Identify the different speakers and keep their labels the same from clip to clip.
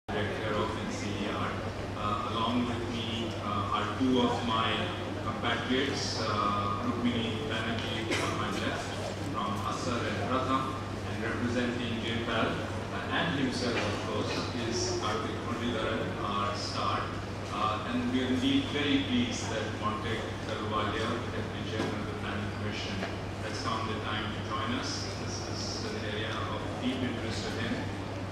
Speaker 1: Director of NCAER. Along with me are two of my compatriots, Rukmini Banerjee on my left from Asar and Pratham, and representing Jayapal and himself, of course, is Karthik Muralidharan, our star. And we are indeed very pleased that Montek Thaluvalia, Deputy Chairman of the Planning Commission, has found the time to join us. This is an area of deep interest to him.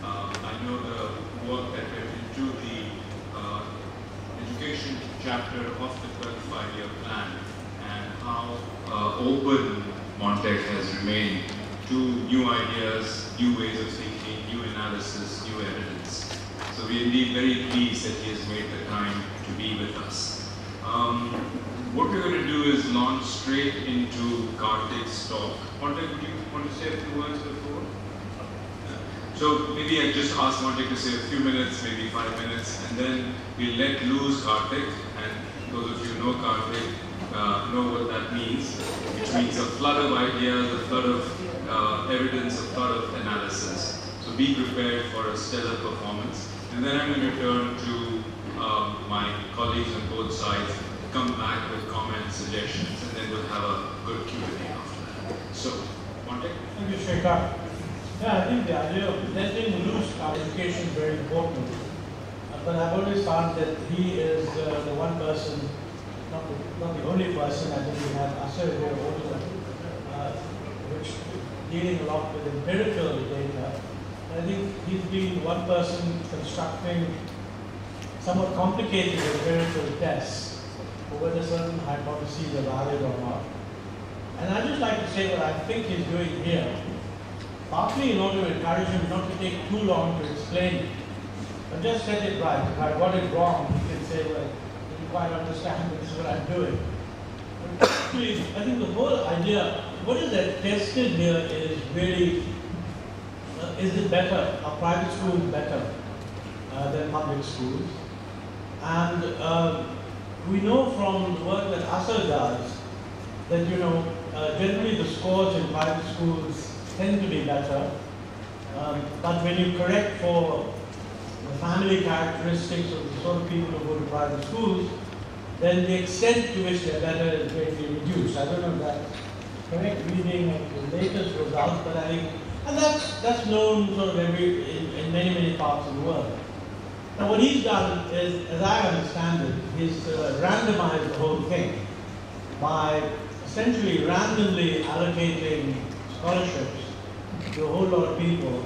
Speaker 1: I know the work that went into the education chapter of the 25-year plan and how open Montek has remained to new ideas, new ways of thinking, new analysis, new evidence. So we are indeed very pleased that he has made the time to be with us. What we're going to do is launch straight into Karthik's talk. Montek, would you want to say a few words before? So maybe I just ask Montek to say a few minutes, maybe 5 minutes, and then we'll let loose Karthik. And those of you who know Karthik know what that means, which means a flood of ideas, a flood of evidence, a flood of analysis. So be prepared for a stellar performance. And then I'm going to turn to my colleagues on both sides, come back with comments, suggestions, and then we'll have a good Q&A after that. So, Montek?
Speaker 2: Thank you, Shekhar. Yeah, I think the idea of letting loose our education is very important. But I've always found that he is the one person, not the only person. I think we have Asar here also, which dealing a lot with empirical data. I think he's been one person constructing somewhat complicated empirical tests for whether certain hypotheses are valid or not. And I'd just like to say what I think he's doing here, partly in order to encourage him not to take too long to explain it, but just set it right. If I got it wrong, he can say, well, I didn't quite understand, but this is what I'm doing. But actually, I think the whole idea, what is tested here is really, is it better, are private schools better than public schools? And we know from the work that Asar does that, generally the scores in private schools tend to be better, but when you correct for the family characteristics of the sort of people who go to private schools, then the extent to which they're better is greatly reduced. I don't know if that's correct reading of the latest results, but I think, and that's known sort of in many, many parts of the world. Now what he's done is, as I understand it, he's randomized the whole thing by essentially randomly allocating scholarships to a whole lot of people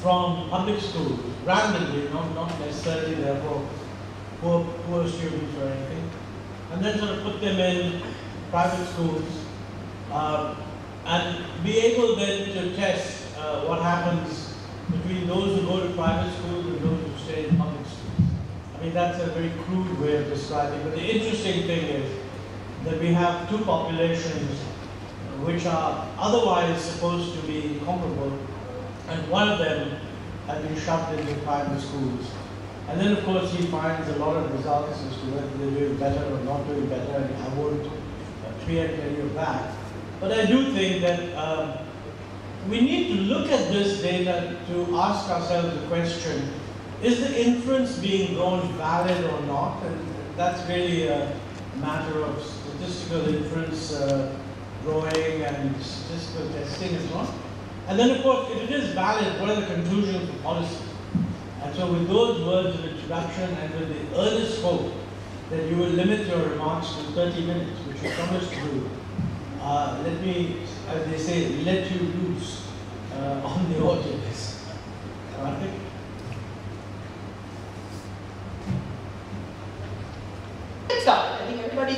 Speaker 2: from public schools, randomly, not necessarily therefore poor students or anything, and then sort of put them in private schools and be able then to test what happens between those who go to private schools and those who stay in public schools. I mean, that's a very crude way of describing it, but the interesting thing is that we have two populations which are otherwise supposed to be comparable, and one of them has been shoved into private schools. And then, of course, he finds a lot of results as to whether they're doing better or not doing better, and I won't preempt any of that. But I do think that we need to look at this data to ask ourselves the question, is the inference being drawn valid or not? And that's really a matter of statistical inference drawing and statistical testing and so on. And then, of course, if it is valid, what are the conclusions of policy? And so with those words of introduction and with the earnest hope that you will limit your remarks to 30 minutes, which you promised to do, let me, as they say, let you loose on the audience. Karthik?
Speaker 3: Let's start. I think everybody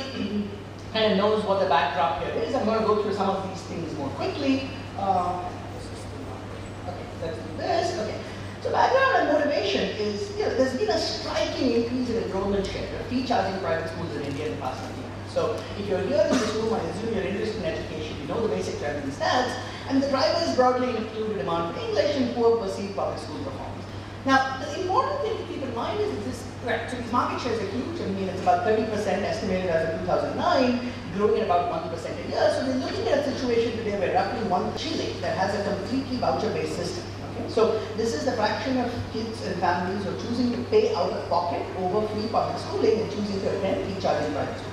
Speaker 3: kind of knows what the backdrop here is. I'm going to go through some of these things more quickly. Okay, let's do this. Okay. So background and motivation is, there's been a striking increase in enrollment share of fee charging private schools in India in the past 20 years. So if you're here in this room, I assume you're interested in education, you know the basic trends and stats, and the drivers broadly include demand for English and poor perceived public school performance. Now, the important thing to keep in mind is that this, correct, so these market shares are huge. I mean, it's about 30% estimated as of 2009, growing at about 1% a year. So we're looking at a situation today where roughly one Chile that has a completely voucher-based system. Okay? So this is the fraction of kids and families who are choosing to pay out of pocket over free public schooling and choosing to attend free charging private schools.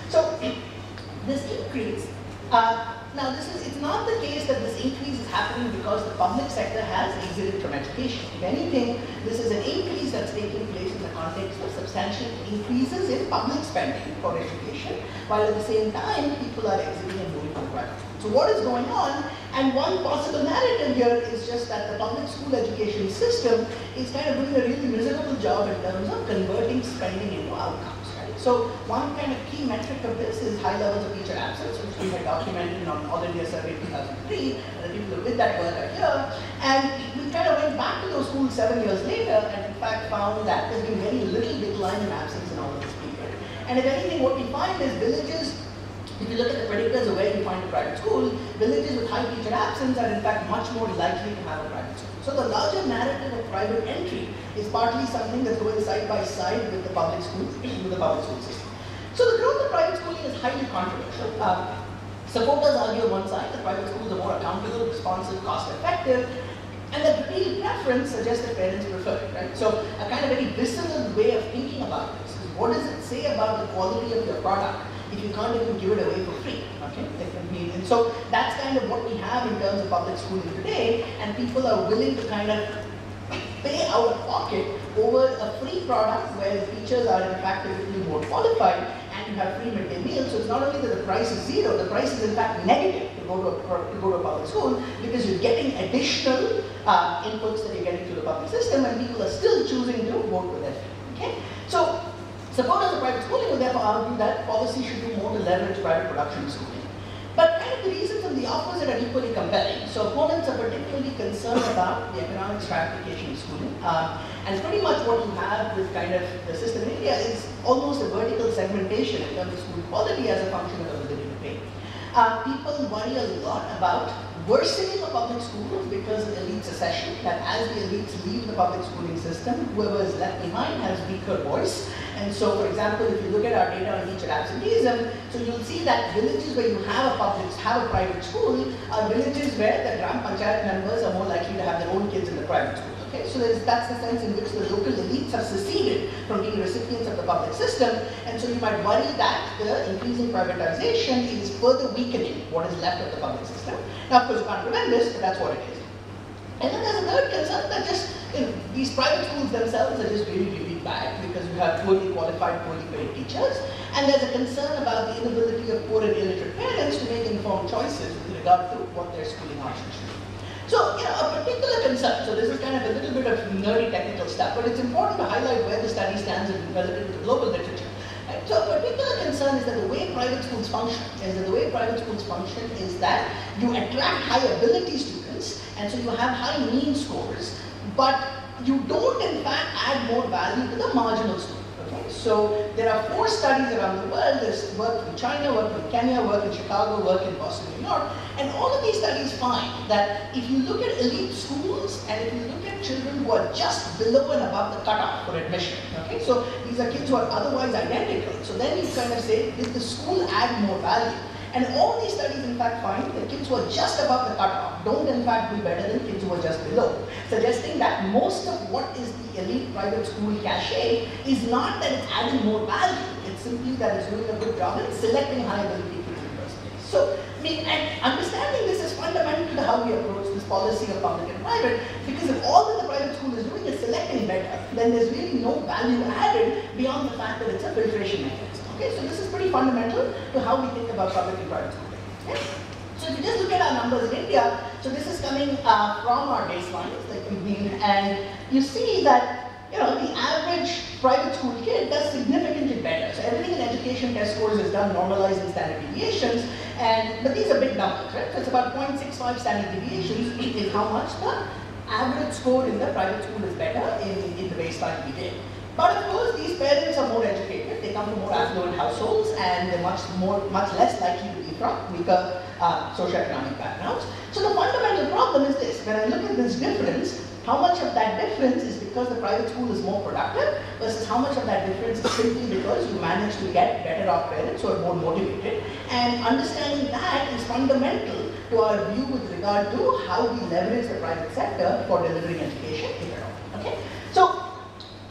Speaker 3: So this increase, now it's not the case that this increase is happening because the public sector has exited from education. If anything, this is an increase that's taking place in the context of substantial increases in public spending for education, while at the same time people are exiting and moving to private. So what is going on? And one possible narrative here is just that the public school education system is kind of doing a really miserable job in terms of converting spending into outcomes. So one kind of key metric of this is high levels of teacher absence, which we had documented on All India Survey 2003, and the people who did that work are here. And we kind of went back to those schools 7 years later and in fact found that there's been very little decline in absence in all of this period. And if anything, what we find is villages, if you look at the predictors of where you find a private school, villages with high teacher absence are in fact much more likely to have a private school. So the larger narrative of private entry is partly something that's going side by side with the public school, system. So the growth of private schooling is highly controversial. Supporters argue on one side that private schools are more accountable, responsive, cost effective, and that repeated preference suggests that parents prefer it, right? So a kind of very visceral way of thinking about this is what does it say about the quality of your product if you can't even give it away for free, okay? And so that's kind of what we have in terms of public schooling today, and people are willing to kind of pay out of pocket over a free product where the teachers are in fact typically more qualified and you have free midday meals. So it's not only that the price is zero, the price is in fact negative to go to a public school because you're getting additional inputs that you're getting through the public system and people are still choosing to vote with it, okay? So supporters of private schooling will therefore argue that policy should do more to leverage private production schooling. But kind of the reasons of the opposite are equally compelling. So opponents are particularly concerned about the economic stratification of schooling. And pretty much what you have with kind of the system in India is almost a vertical segmentation in terms of school quality as a function of ability to pay. People worry a lot about worsening of public schools because of elite secession, that as the elites leave the public schooling system, whoever is left behind has weaker voice. And so, for example, if you look at our data on teacher absenteeism, so you'll see that villages where you have a private school are villages where the Gram Panchayat members are more likely to have their own kids in the private school. Okay, so that's the sense in which the local elites have seceded from being recipients of the public system, and so you might worry that the increasing privatization is further weakening what is left of the public system. Now, of course, you can't prevent this, but that's what it is. And then there's a third concern that just these private schools themselves are just really, really bad because you have poorly qualified, poorly paid teachers, and there's a concern about the inability of poor and illiterate parents to make informed choices with regard to what their schooling options should be. So, a particular concern, so this is kind of a little bit of nerdy technical stuff, but it's important to highlight where the study stands relative to the global literature. Right? So a particular concern is that the way private schools function is that you attract high ability students, and so you have high mean scores, but you don't in fact add more value to the marginal student. Okay? So there are 4 studies around the world. There's work in China, work in Kenya, work in Chicago, work in Boston, New York, and all of these studies find that if you look at elite schools and if you look at children who are just below and above the cutoff for admission, okay, so these are kids who are otherwise identical. So then you kind of say, did the school add more value? And all these studies in fact find that kids who are just above the cutoff don't in fact do better than kids who are just below, suggesting that most of what is the elite private school cachet is not that it's adding more value, it's simply that it's doing a good job in selecting high ability kids in the first place. So, and understanding this is fundamental to how we approach this policy of public and private, because if all that the private school is doing is selecting better, then there's really no value added beyond the fact that it's a filtration mechanism. Okay, so this is pretty fundamental to how we think about public and private schooling. Okay? So if you just look at our numbers in India, so this is coming from our baselines, and you see that the average private school kid does significantly better. So everything in education test scores is done normalizing standard deviations, but these are big numbers, right? So it's about 0.65 standard deviations is how much the average score in the private school is better in the baseline we did. But of course, these parents are more educated. They come from more affluent households, and they're much less likely to be from weaker socioeconomic backgrounds. So the fundamental problem is this: when I look at this difference, how much of that difference is because the private school is more productive, versus how much of that difference is simply because you manage to get better off parents who are more motivated. And understanding that is fundamental to our view with regard to how we leverage the private sector for delivering education, if at all. Okay? So,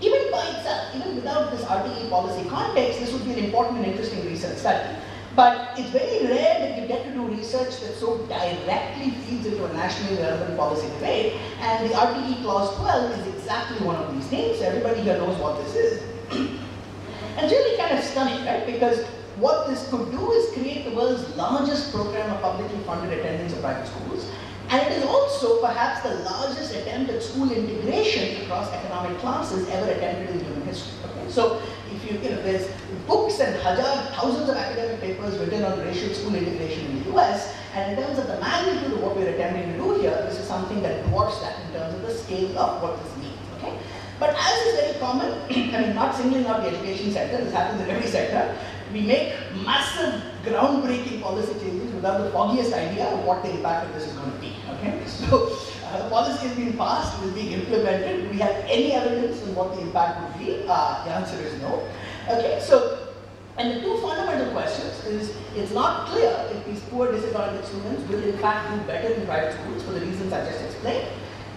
Speaker 3: even by itself, even without this RTE policy context, this would be an important and interesting research study. But it's very rare that you get to do research that so directly feeds into a nationally relevant policy debate, and the RTE Clause 12 is exactly one of these things. Everybody here knows what this is. And it's really kind of stunning, right? Because what this could do is create the world's largest program of publicly funded attendance of private schools, and it is also perhaps the largest attempt at school integration across economic classes ever attempted in human history. Okay? So, if there's books and thousands of academic papers written on racial school integration in the US, and in terms of the magnitude of what we're attempting to do here, this is something that dwarfs that in terms of the scale of what this means. Okay? But as is very common, I mean, not singling out the education sector, this happens in every sector, we make massive, groundbreaking policy changes without the foggiest idea of what the impact of this is going to be. Okay? So, the policy has been passed, it is being implemented. Do we have any evidence on what the impact would be? The answer is no. Okay, so, and the two fundamental questions is, it's not clear if these poor disadvantaged students will in fact do better in private schools for the reasons I just explained.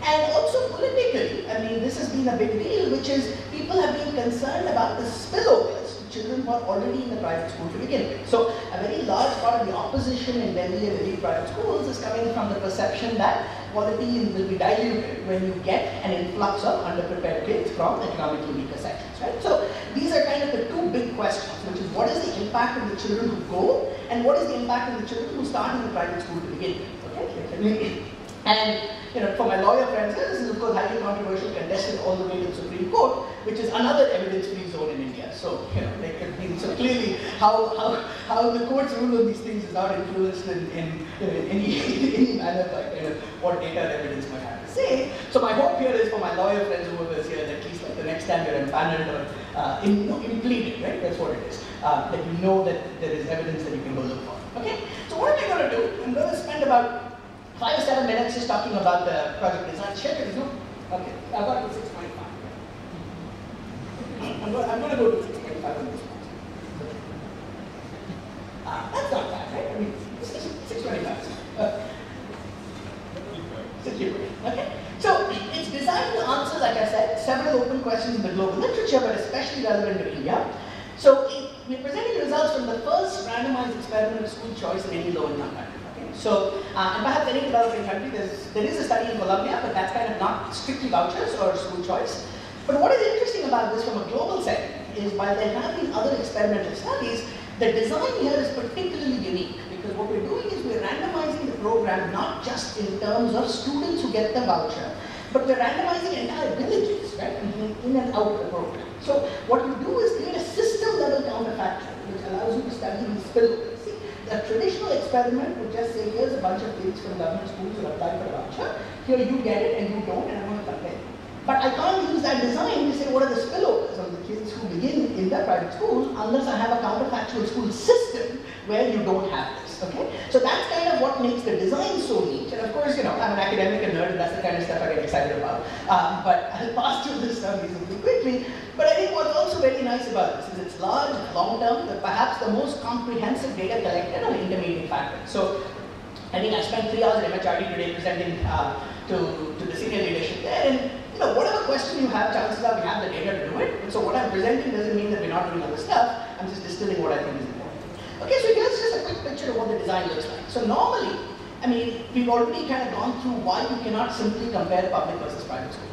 Speaker 3: And also politically, I mean, this has been a big deal, which is people have been concerned about the spillovers to children who are already in the private school to begin with. So a very large part of the opposition in Delhi and Delhi private schools is coming from the perception that quality will be diluted when you get an influx of underprepared kids from economically weaker sections, right? So these are kind of the two big questions, which is what is the impact of the children who go, and what is the impact of the children who start in the private school to begin with, okay? And for my lawyer friends, this is of course highly controversial, contested all the way to the Supreme Court, which is another evidence-free zone in India. So there could be, so clearly how the courts rule on these things is not influenced in any manner by what data and evidence might have to say. So my hope here is for my lawyer friends who are here, that at least like the next time you're empaneled or impleaded, right? That's what it is. That you know that there is evidence that you can go look for. Okay. So what am I going to do? I'm going to spend about 5 or 7 minutes just talking about the project design. Check it, no? Okay, I've got to 6.5. I'm going to go to 6.5 on this one. That's not bad, right? I mean, 6.25. Okay, so it's designed to answer, like I said, several open questions in the global literature, but especially relevant to India. So we're presenting results from the first randomized experiment of school choice in any low-income country. So, and perhaps any developing country, there is a study in Colombia, but that's kind of not strictly vouchers or school choice. But what is interesting about this from a global setting is while there have been other experimental studies, the design here is particularly unique because what we're doing is we're randomizing the program not just in terms of students who get the voucher, but we're randomizing entire villages, right, in and out of the program. So what you do is create a system-level counterfactual, which allows you to study these spillovers. A traditional experiment would just say, here's a bunch of kids from government schools who apply for a voucher. Here you get it and you don't, and I'm going to compare. But I can't use that design to say what are the spillovers of the kids who begin in their private school unless I have a counterfactual school system where you don't have this. Okay? So that's kind of what makes the design so neat. And of course, I'm an academic and nerd, and that's the kind of stuff I get excited about. But I'll pass through this stuff reasonably quickly. But I think what's also very nice about this is it's large, long-term, but perhaps the most comprehensive data collected on intermediate factors. So I think I spent 3 hours at MHRD today presenting to the senior leadership there, and whatever question you have, chances are we have the data to do it. And so what I'm presenting doesn't mean that we're not doing other stuff. I'm just distilling what I think is important. Okay, so here's just a quick picture of what the design looks like. So normally, I mean, we've already kind of gone through why you cannot simply compare public versus private schools.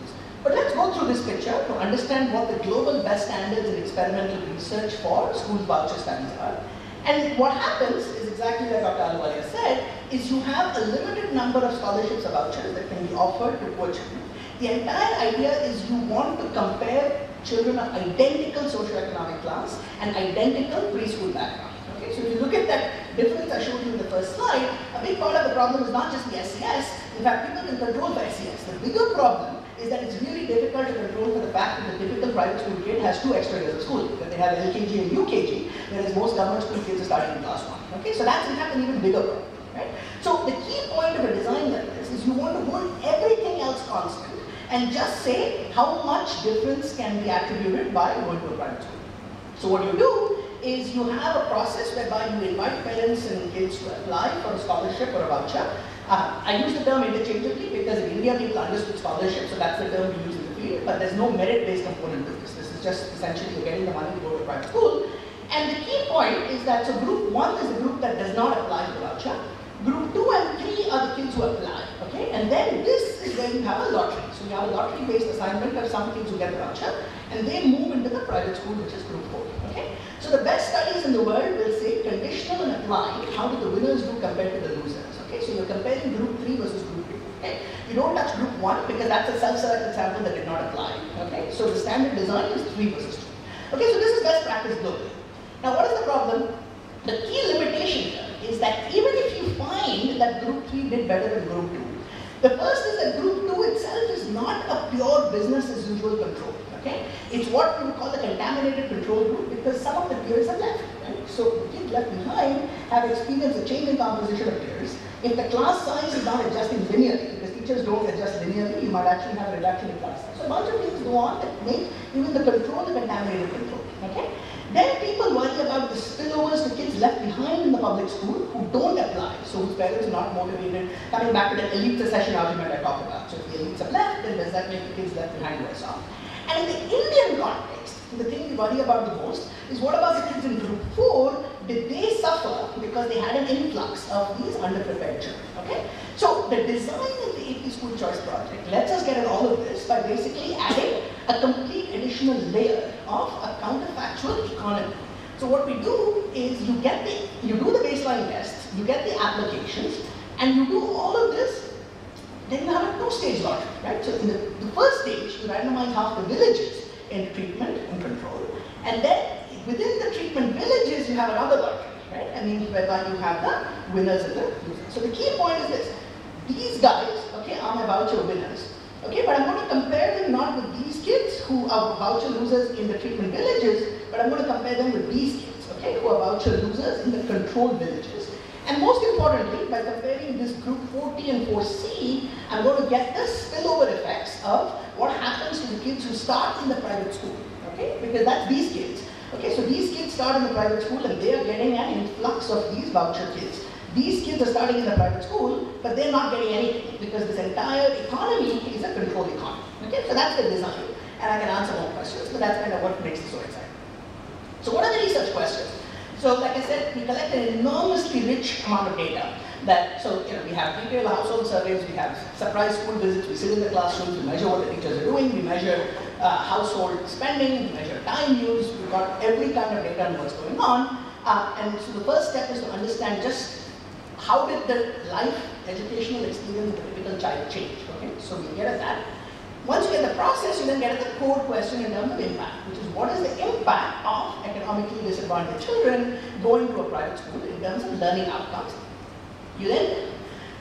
Speaker 3: But let's go through this picture to understand what the global best standards in experimental research for school voucher studies are. And what happens is exactly like Dr. Ahluwalia said, is you have a limited number of scholarships or vouchers that can be offered to poor children. The entire idea is you want to compare children of identical socioeconomic class and identical preschool background. Okay, so if you look at that difference I showed you in the first slide, a big part of the problem is not just the SES. In fact, people can control for SES. The bigger problem is that it's really difficult to control for the fact that the typical private school kid has 2 extra years of schooling, that they have LKG and UKG, whereas most government school kids are starting in class 1. Okay, so that's in fact an even bigger problem, right? So the key point of a design like this is you want to hold everything else constant and just say how much difference can be attributed by going to a private school. So what you do is you have a process whereby you invite parents and kids to apply for a scholarship or a voucher. I use the term interchangeably because in India people understood scholarship, so that's the term we use in the field, but there's no merit-based component to this. This is just essentially you're getting the money to go to a private school. And the key point is that, so group 1 is the group that does not apply for the voucher. Group 2 and 3 are the kids who apply, okay? And then this is where you have a lottery. So you have a lottery-based assignment of some kids who get the voucher, and they move into the private school, which is group 4, okay? So the best studies in the world will say conditional and applied, how do the winners do compared to the losers, okay? So you're comparing group 3 versus group 2, okay? You don't touch group 1 because that's a self-selected sample that did not apply, okay? So the standard design is 3 versus 2. Okay, so this is best practice globally. Now what is the problem? The key limitation here is that even if you find that group 3 did better than group 2, the first is that group 2 itself is not a pure business as usual control, okay? It's what we would call the contaminated control group because some of the peers are left, right? So the kids left behind have experienced a change in composition of peers. If the class size is not adjusting linearly, because teachers don't adjust linearly, you might actually have a reduction in class size. So a bunch of things go on that make even the control the contaminated control, okay? Then people worry about the spillovers to kids left behind in the public school who don't apply, so whose parents are not motivated. Coming back to the elite secession argument I talked about. So if the elites have left, then does that make the kids left behind worse off? And in the Indian context, the thing we worry about the most is what about the kids in group 4? Did they suffer because they had an influx of these underprepared children? Okay? So the design of the AP School Choice Project lets us get at all of this by basically adding a complete additional layer of a counterfactual economy. So what we do is you do the baseline tests, you get the applications, and you do all of this, then you have a 2-stage lottery, right? So in the first stage, you randomize half the villages into treatment and control, and then within the treatment villages, you have another lottery, right? I mean, whereby you have the winners and the losers. So the key point is this. These guys, okay, are my voucher winners. Okay, but I'm going to compare them not with these kids who are voucher losers in the treatment villages, but I'm going to compare them with these kids, okay, who are voucher losers in the controlled villages. And most importantly, by comparing this group 4T and 4C, I'm going to get the spillover effects of what happens to the kids who start in the private school, okay, because that's these kids. Okay, so these kids start in the private school and they are getting an influx of these voucher kids. These kids are starting in the private school, but they're not getting anything because this entire economy is a controlled economy. Okay, so that's the design. And I can answer more questions, but that's kind of what makes it so exciting. So what are the research questions? So like I said, we collect an enormously rich amount of data. So we have detailed household surveys, we have surprise school visits, we sit in the classrooms, we measure what the teachers are doing, we measure household spending, we measure time use, we've got every kind of data on what's going on. And so the first step is to understand just how did the life, educational experience of a typical child change, okay? So we get at that. Once you get the process, you then get at the core question in terms of impact, which is what is the impact of economically disadvantaged children going to a private school in terms of learning outcomes. You then,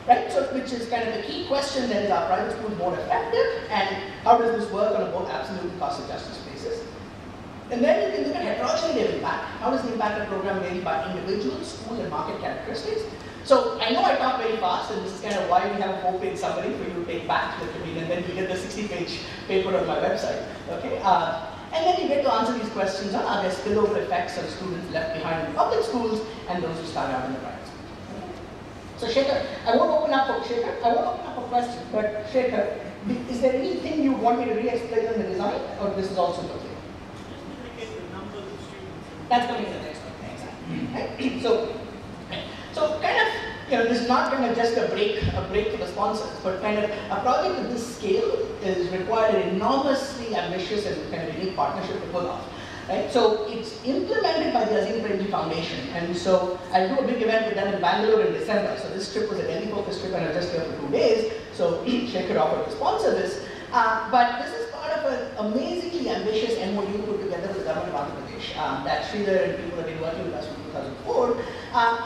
Speaker 3: right, so which is kind of the key question then, is our private school more effective and how does this work on a both absolute and cost of justice basis? And then you can look at heterogeneity of impact. How does the impact of the program vary by individual, school, and market characteristics? So I know I talk very fast, and this is kind of why we have a 4-page summary for you to take back to the committee, and then you get the 60-page paper on my website. Okay, and then you get to answer these questions on are there spillover effects on students left behind in public schools and those who start out in the private schools. Okay. So Shekhar, I won't open up for questions, but Shekhar, is there anything you want me to re-explain on the design, or this is also okay? That's coming in the next one. Exactly. Right? So kind of, this is not kind of just a break for the sponsors, but kind of a project of this scale is required an enormously ambitious and kind of unique partnership to pull off. Right? So it's implemented by the Azim Premji Foundation, and so I'll do a big event with them in Bangalore in December. So this trip was a Delhi-focused trip, and I was just here for 2 days. So Shekhar offered to sponsor this, but this is part of an amazingly ambitious MOU put together with the government of Andhra Pradesh that Sridhar and people have been working with us from 2004,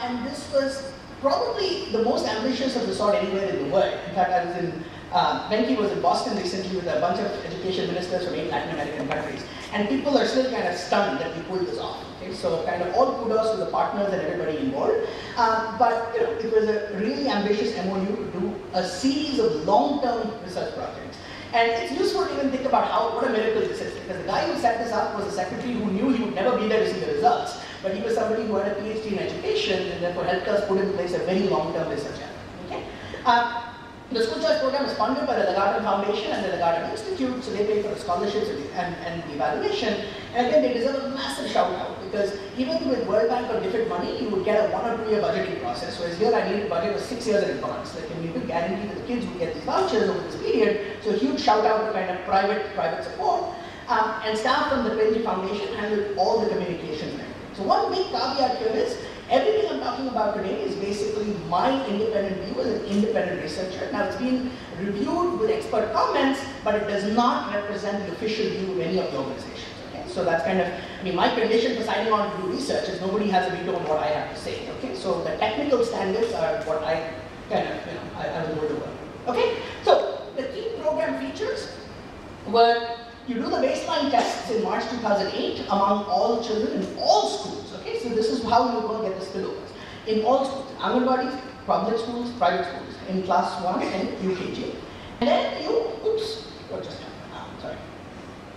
Speaker 3: and this was probably the most ambitious of the sort anywhere in the world. In fact, I was in Venki was in Boston recently with a bunch of education ministers from 8 Latin American countries, and people are still kind of stunned that we pulled this off. Okay, so kind of all kudos to the partners and everybody involved. But it was a really ambitious MOU to do a series of long-term research projects. And it's useful to even think about what a miracle this is, because the guy who set this up was a secretary who knew he would never be there to see the results. but he was somebody who had a PhD in education and therefore helped us put in place a very long-term research effort. Okay? The school choice program is funded by the Lagarden Foundation and the Lagarden Institute, so they pay for the scholarships and the evaluation. And again, they deserve a massive shout out because even with World Bank or different money, you would get a 1 or 2 year budgeting process. Whereas here, I needed budget of 6 years in advance. Like, and we could guarantee that the kids would get these vouchers over this period. So, a huge shout out to kind of private support. And staff from the Premji Foundation handled all the communications. So, one big caveat here is, everything I'm talking about today is basically my independent view as an independent researcher. Now, it's been reviewed with expert comments, but it does not represent the official view of any of the organizations. Okay? So that's kind of, I mean, my condition for signing on to do research is nobody has a veto on what I have to say. Okay? So the technical standards are what I kind of, I was told to work. Okay? So the key program features were, you do the baseline tests in March 2008 among all children in all schools. Okay, so this is how you're going to get the spillovers. In all schools, Anganwadis, public schools, private schools, in class 1 and UKG. And then you, oops, what just happened? Sorry.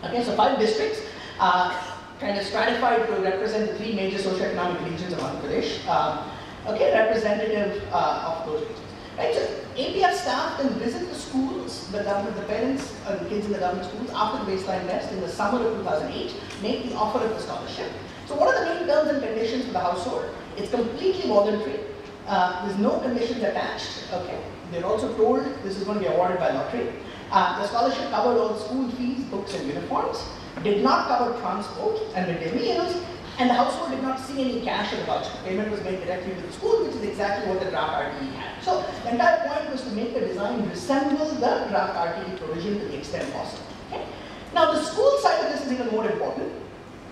Speaker 3: Okay, so 5 districts, kind of stratified to represent the 3 major socioeconomic regions of Andhra Pradesh. Okay, representative of those regions. Right, so APF staff can visit the schools, the government, the parents and the kids in the government schools after the baseline test in the summer of 2008, make the offer of the scholarship. So what are the main terms and conditions for the household? It's completely voluntary. There's no conditions attached. Okay. They're also told this is going to be awarded by lottery. The scholarship covered all school fees, books and uniforms, did not cover transport and midday meals, and the household did not see any cash in the voucher. Payment was made directly to the school, which is exactly what the draft RTE had. So the entire point was to make the design resemble the draft RTE provision to the extent possible. Okay? Now the school side of this is even more important.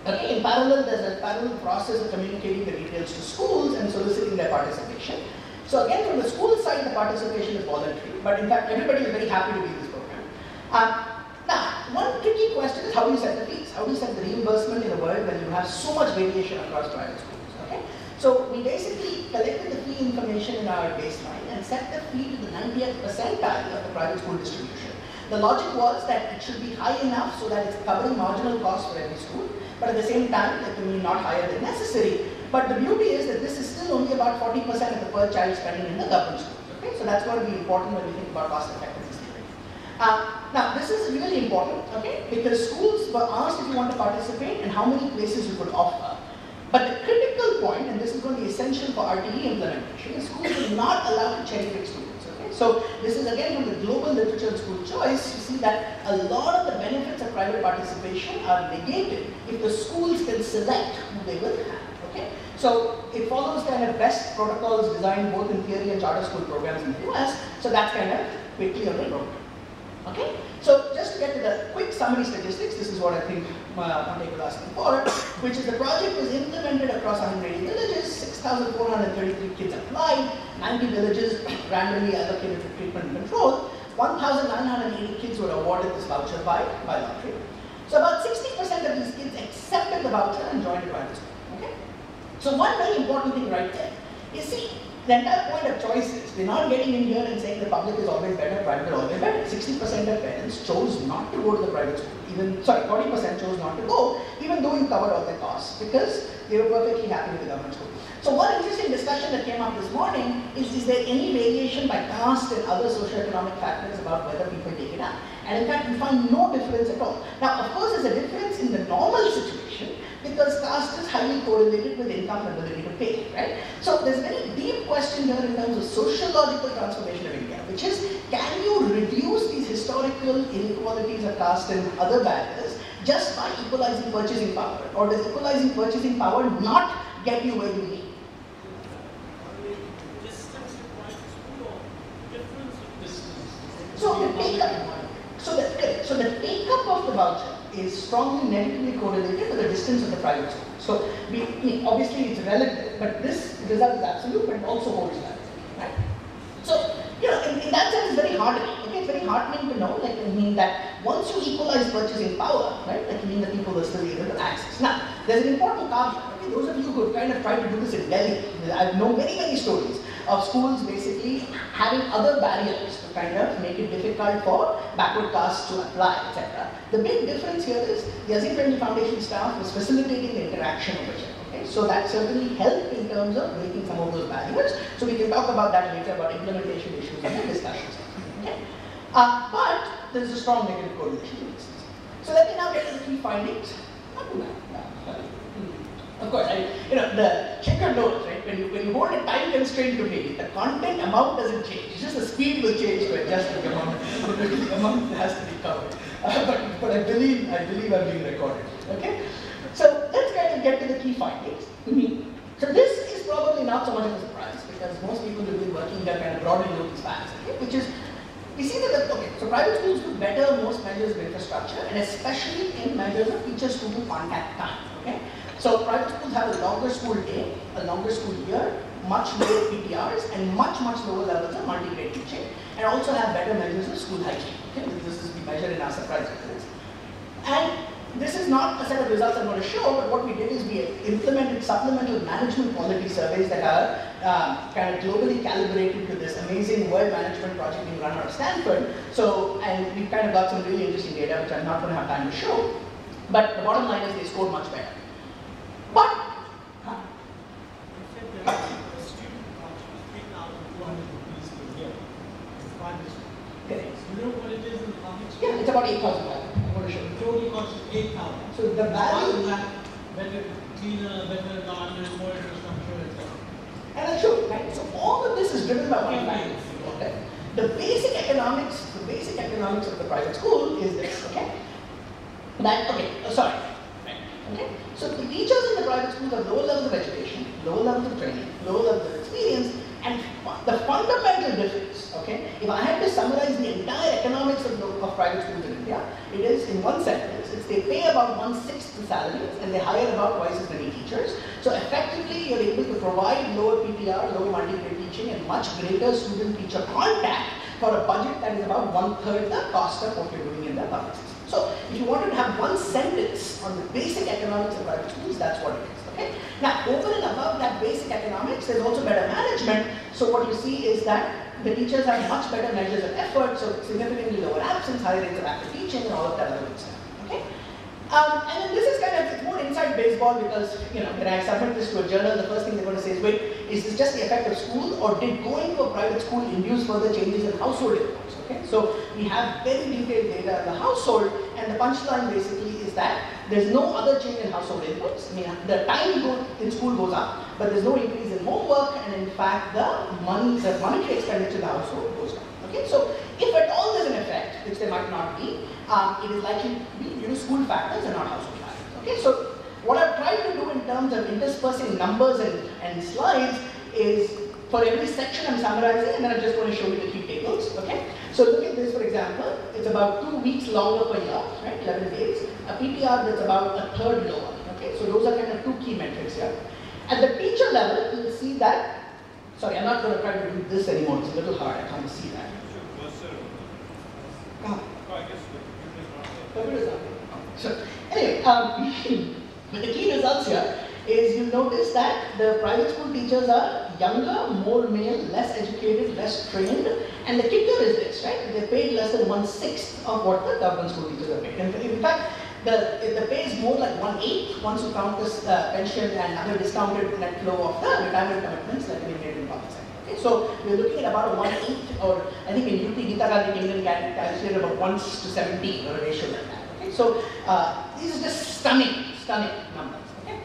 Speaker 3: Okay? In parallel, there's a parallel process of communicating the details to schools and soliciting their participation. So again, from the school side, the participation is voluntary, but in fact, everybody is very happy to be in this program. Now, one tricky question is how do you set the fees? How do you set the reimbursement in a world when you have so much variation across private schools? Okay? So we basically collected the fee information in our baseline and set the fee to the 90th percentile of the private school distribution. The logic was that it should be high enough so that it's covering marginal costs for every school, but at the same time, it can be not higher than necessary. But the beauty is that this is still only about 40% of the per child spending in the government schools. Okay? So that's going to be important when we think about cost effectiveness. Now, this is really important, okay, because schools were asked if you want to participate and how many places you could offer. But the critical point, and this is going to be essential for RTE implementation, is schools are not allowed to cherry pick students. Okay? So this is again from the global literature of school choice. You see that a lot of the benefits of private participation are negated if the schools can select who they will have. Okay? So it follows kind of best protocols designed both in theory and charter school programs in the US. So that's kind of quickly on the road. Okay, so just to get to the quick summary statistics, this is what I think Monte was asking for, which is the project was implemented across 180 villages, 6,433 kids applied, 90 villages randomly allocated for treatment and control, 1,980 kids were awarded this voucher by lottery. So about 60% of these kids accepted the voucher and joined the private school. Okay, so one very important thing right there is, see, the entire point of choice is we're not getting in here and saying the public is always better, private is always better. 60% of parents chose not to go to the private school. 40% chose not to go, even though you covered all the costs, because they were perfectly happy with the government school. So one interesting discussion that came up this morning is there any variation by caste and other socioeconomic factors about whether people take it up? And in fact, we find no difference at all. Now, of course, there's a difference in the normal situation, because caste is highly correlated with income and ability to pay, right? So there's a very deep question here in terms of sociological transformation of India, which is, can you reduce these historical inequalities of caste and other barriers just by equalizing purchasing power? Or does equalizing purchasing power not get you where you need? So the take-up of the voucher is strongly negatively correlated with the distance of the private school. So obviously it's relative, but this result is absolute, but it also holds value, right? So in that sense, it's very heartening. Okay, it's very heartening to know, that once you equalize purchasing power, right, the people are still able to access. Now, there's an important caveat. Okay, those of you who have kind of tried to do this in Delhi, I've known many stories of schools basically having other barriers to kind of make it difficult for backward castes to apply, etc. The big difference here is the Azim Premji Foundation staff was facilitating the interaction over here. Okay, so that certainly helped in terms of breaking some of those barriers. So we can talk about that later, about implementation issues and discussions. Okay? But there is a strong negative correlation to this. So let me now get to the key findings. Of course, the checker knows, right? When you hold a time constraint to me, the content amount doesn't change. It's just the speed will change to adjust the amount. The amount has to be covered. But I believe I'm being recorded. Okay? So let's kind of get to the key findings. So this is probably not so much of a surprise because most people who've been working there kind of broadly know these facts, okay? Which is, we see that, so private schools do better most measures of infrastructure and especially in measures of teacher-student contact time, okay? So private schools have a longer school day, a longer school year, much lower PTRs and much lower levels of multi-grade teaching and also have better measures of school hygiene, okay? This is we measured in our surprise results. And this is not a set of results I'm going to show, but what we did is we implemented supplemental management quality surveys that are kind of globally calibrated to this amazing world management project being run out of Stanford. So, and we've kind of got some really interesting data, which I'm not going to have time to show. But the bottom line is they scored much better. But, yeah, it's about 8,000. I'm going to show you.
Speaker 2: Total cost is 8,000.
Speaker 3: So the value,
Speaker 2: better cleaner, better environment, more infrastructure, etc.
Speaker 3: And I'll show you, right? So all of this is driven by one factor. Okay? The basic economics of the private school is this, okay? Okay? So the teachers in the private schools have lower levels of education, lower levels of training, lower levels of experience, and the fundamental difference, okay? If I had to summarize the entire economics of private schools in India, it is in one sentence, it's they pay about 1/6 the salaries and they hire about twice as many teachers. So effectively, you're able to provide lower PTR, lower multi-grade teaching, and much greater student-teacher contact for a budget that is about 1/3 the cost of what you're doing in the public system. So if you wanted to have one sentence on the basic economics of private schools, that's what it is. Okay? Now, over and above that basic economics, there's also better management. So what you see is that the teachers have much better measures of effort, so significantly lower absence, higher rates of active teaching, and all of that other good stuff. Okay? And then this is kind of, it's more inside baseball because, when I submit this to a journal, the first thing they're going to say is, wait, is this just the effect of school, or did going to a private school induce further changes in household incomes? Okay? So we have very detailed data in the household, and the punchline basically is that there's no other change in household inputs. I mean, the time in school goes up, but there's no increase in homework, and in fact, the monetary expenditure in the household goes down. Okay, so if at all there's an effect, which there might not be, it is likely to be school factors and not household factors. Okay, so what I've tried to do in terms of interspersing numbers and slides is for every section I'm summarizing, and then I'm just going to show you the key tables. Okay, so look at this for example. It's about 2 weeks longer per year, right? 11 days. A PTR that's about 1/3 lower. Okay, so those are kind of two key metrics here. At the teacher level, you'll see that. Sorry, I'm not going to try to do this anymore. It's a little hard. I can't see that. So anyway, but the key results here is you'll notice that the private school teachers are younger, more male, less educated, less trained, and the kicker is this, right? They're paid less than 1/6 of what the government school teachers are paid. And in fact, the pay is more like 1/8 once you count this pension and other discounted net flow of the retirement commitments that we made in public sector. Okay, so we're looking at about a 1/8, or I think in UP, Geeta Gandhi England calculated about 1:17 or a ratio like that. Okay, so these are just stunning numbers. Okay,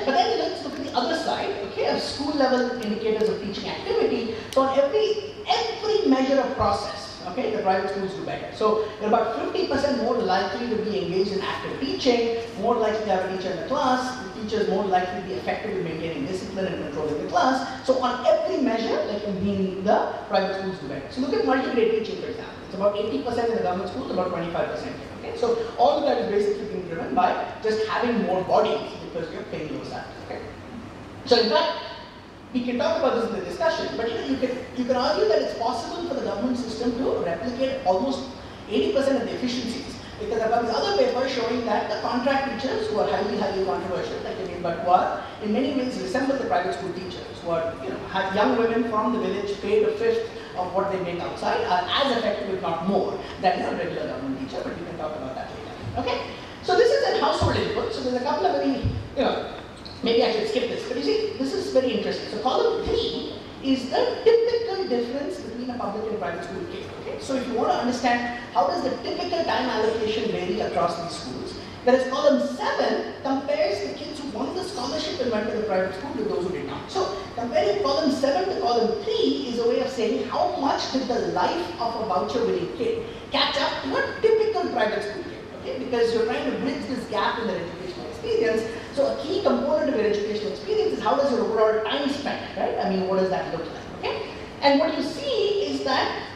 Speaker 3: but then let's look at the other side. Okay, of school level indicators of teaching activity. So on every measure of process, okay, the private schools do better. So they're about 50% more likely to be engaged in active teaching, more likely to have a teacher in the class, the teachers more likely to be effective in maintaining discipline and controlling the class. So on every measure, the private schools do better. So look at multi-grade teaching, for example. It's about 80% in the government schools, about 25% here. Okay? So all of that is basically being driven by just having more bodies because you're paying those salaries. Okay? So in fact, we can talk about this in the discussion, but you can argue that it's possible for the government system to replicate almost 80% of the efficiencies, because I've got this other paper showing that the contract teachers who are highly controversial, like but who are in many ways resemble the private school teachers, who are have young women from the village paid a fifth of what they make outside, are as effective if not more than a regular government teacher, but we can talk about that later. Okay. So this is a household input. So there's a couple of very, maybe I should skip this, but you see, this is very interesting. So column 3 is the typical difference between a public and private school kid. Okay? So if you want to understand how does the typical time allocation vary across these schools, whereas column 7 compares the kids who won the scholarship and went to the private school with those who did not. So comparing column 7 to column 3 is a way of saying how much did the life of a voucher winning kid catch up to a typical private school kid. Okay? Because you're trying to bridge this gap in their educational experience. So a key component of your educational experience is how does your overall time spent, right? I mean, what does that look like, okay? And what you see is that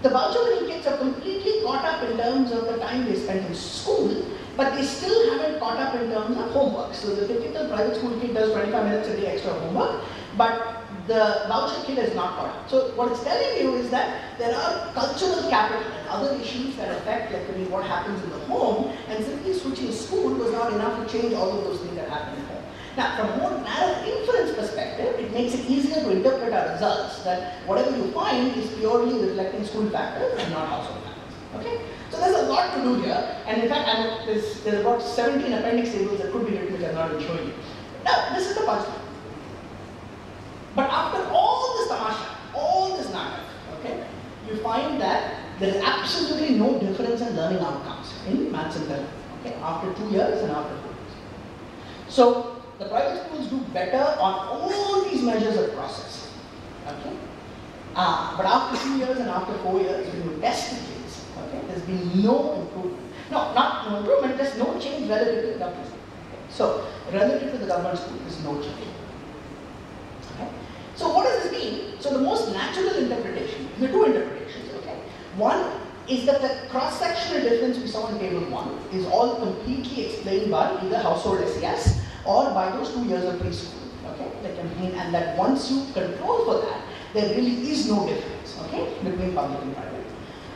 Speaker 3: the voucher winning kids are completely caught up in terms of the time they spent in school, but they still haven't caught up in terms of homework. So the typical private school kid does 25 minutes a day extra homework, but the voucher kid is not caught up. So what it's telling you is that there are cultural capital and other issues that affect like what happens in the home, and simply switching school was not enough to change all of those things that happen at home. Now, from a more narrow inference perspective, it makes it easier to interpret our results, that whatever you find is purely reflecting school factors and not household factors. Okay? So there's a lot to do here, and in fact, there's about 17 appendix tables that could be written, which I'm not going to show you. Now, this is the punchline. But after all this tamasha, all this natak, okay, you find that there is absolutely no difference in learning outcomes in maths and Telugu, okay, after 2 years and after 4 years. So the private schools do better on all these measures of process, okay. But after 2 years and after 4 years, when you test the kids, okay, there's been no improvement. No, not no improvement, there's no change relative to the government school. Okay? So relative to the government school, there's no change. Okay? So what does this mean? So the most natural interpretation, there are two interpretations, okay? One is that the cross-sectional difference we saw in table 1 is all completely explained by either household SES or by those 2 years of preschool, okay? And that once you control for that, there really is no difference, okay, between public and private.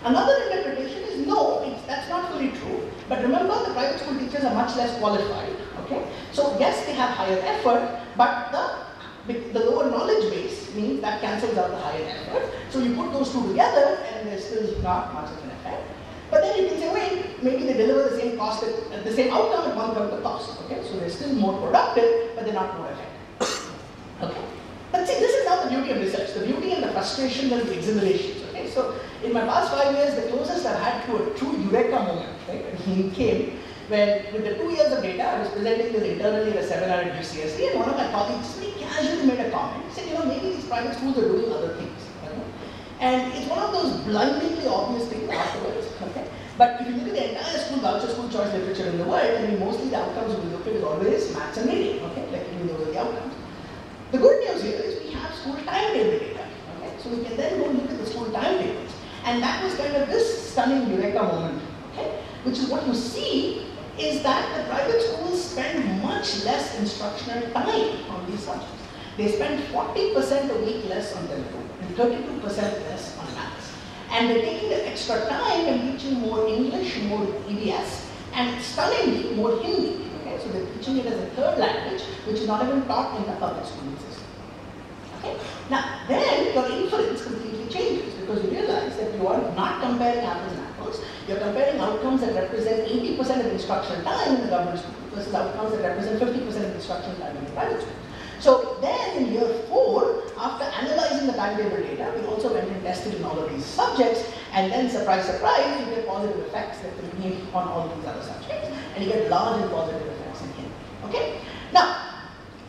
Speaker 3: Another interpretation is no, that's not fully true, but remember the private school teachers are much less qualified, okay? So yes, they have higher effort, but the lower knowledge base means that cancels out the higher effort. So you put those two together and there's still not much of an effect. But then you can say, wait, maybe they deliver the same cost at the same outcome at 1/3 the cost. Okay, so they're still more productive, but they're not more effective. Okay, but see, this is not the beauty of research. The beauty and the frustration and the exhilarations. Okay, so in my past 5 years, the closest I've had to a true eureka moment, right, came when, with the 2 years of data, I was presenting this internally at a seminar at UCSD, and one of my colleagues just very casually made a comment. He said, maybe these private schools are doing other things. Okay? And it's one of those blindingly obvious things afterwards. Okay? But if you look at the entire school voucher, school choice literature in the world, I mean, mostly the outcomes we look at is always maths and reading. Okay? Like, those are the outcomes. The good news here is we have school timetable data. Okay? So we can then go look at the school timetables. And that was kind of this stunning eureka moment. Okay? Which is what you see is that the private schools spend much less instructional time on these subjects. They spend 40% a week less on Telugu and 32% less on maths. And they're taking the extra time and teaching more English, more EVS, and stunningly more Hindi. Okay? So they're teaching it as a third language, which is not even taught in the public schooling system. Okay? Now, then your inference completely changes because you realize that you are not comparing apples and apples. You're comparing outcomes that represent 80% of instructional time in the government school versus outcomes that represent 50% of instructional time in the private school. So then in year 4, after analyzing the timetable data, we also went and tested in all of these subjects, and then surprise, surprise, you get positive effects that remain on all of these other subjects, and you get large and positive effects in here. Okay? Now,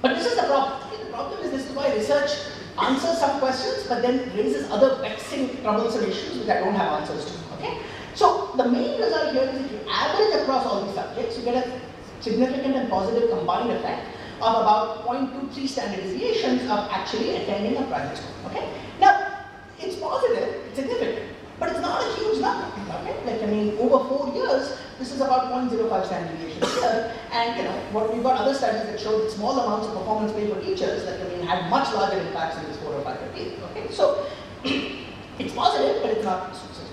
Speaker 3: but this is the problem. Okay? The problem is this is why research answers some questions, but then raises other vexing, troublesome issues which I don't have answers to. Okay? So the main result here is if you average across all these subjects, you get a significant and positive combined effect of about 0.23 standard deviations of actually attending a private school. Okay? Now, it's positive, it's significant, but it's not a huge number. Okay? Like, I mean, over 4 years, this is about 0.05 standard deviations here, and what we've got other studies that show that small amounts of performance pay for teachers, like, I mean, had much larger impacts in this 4 or 5 year. Okay? So, it's positive, but it's not so significant.